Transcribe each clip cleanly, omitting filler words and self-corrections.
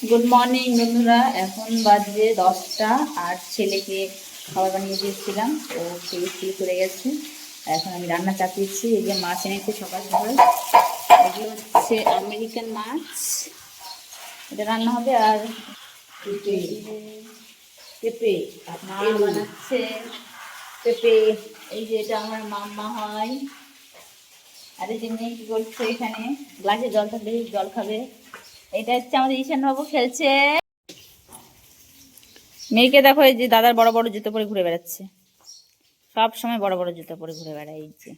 Good morning বন্ধুরা, এখন বাজে 10টা। আর ছেলেকে খাবার বানিয়ে দিয়েছিলাম, ও খেয়ে শুরু করে গেছে। এখন আমি রান্না চাপিয়েছি। এই যে মাছ এনেছে সকাল সকাল, এগুলো হচ্ছে আমেরিকান মাছ, এটা রান্না হবে। আর পেঁপে মা বানাচ্ছে পেঁপে। এই যে এটা আমার মাম্মা হয়। আর এই যে মেয়ে কি করছে, এখানে গ্লাসে জল থাকলে জল খাবে। এটা হচ্ছে আমাদের ঈশান বাবু খেলছে। মেয়েকে দেখো, এই যে দাদার বড় বড় জুতো পরে ঘুরে বেড়াচ্ছে, সব সময় বড় বড় জুতো পরে ঘুরে বেড়ায়। এই যে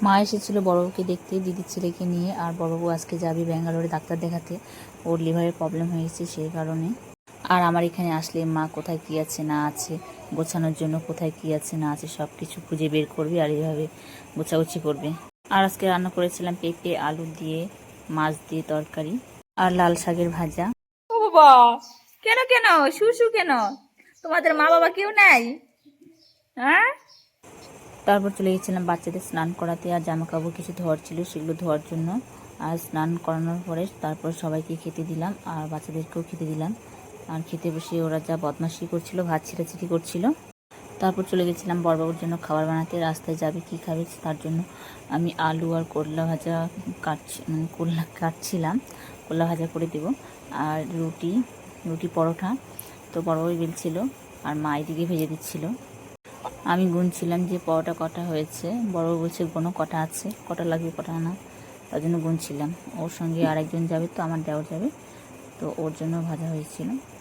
মা এসেছিল বড়বুকে দেখতে, দিদির ছেলেকে নিয়ে। আর বড়বু আজকে যাবে ব্যাঙ্গালোরে ডাক্তার দেখাতে, ওর লিভারের প্রবলেম হয়েছে সেই কারণে। আর আমার এখানে আসলে মা কোথায় কি আছে না আছে গোছানোর জন্য, কোথায় কি আছে না আছে সব কিছু খুঁজে বের করবে আর এইভাবে গোছাগুছি করবে। আর আজকে রান্না করেছিলাম পেঁপে আলু দিয়ে, মাছ দিয়ে তরকারি, আর লাল শাকের ভাজা। ও বাবা, কেন কেন শুশু কেন? তোমাদের মা বাবা কেউ নাই? হ্যাঁ। তারপর চলে গেছিলাম বাচ্চাদের স্নান করাতে, আর জামা কাপড় কিছু ধোয়ার ছিল সেগুলো ধোয়ার জন্য। আর স্নান করানোর পরে তারপর সবাইকে খেতে দিলাম, আর বাচ্চাদেরকেও খেতে দিলাম। আর খেতে বসে ওরা যা বদমাশি করছিল, ভাত ছিটাছিটি করছিল। তারপর চলে গেছিলাম বড়বাবুর জন্য খাবার বানাতে। রাস্তায় যাবে কি খাবে তার জন্য আমি আলু আর করলা ভাজা করলা কাটছিলাম, করলা ভাজা করে দেব। আর রুটি রুটি পরোটা তো বড়বাবু বেলছিল, আর মা এদিকে ভেজে দিচ্ছিল। আমি গুনছিলাম যে পরোটা কটা হয়েছে। বড়বাবু বলছে কোনো কটা আছে, কটা লাগবে কটা না, তার জন্য গুনছিলাম। ওর সঙ্গে আরেকজন যাবে, তো আমার দেওর যাবে, তো ওর জন্য ভাজা হয়েছিল।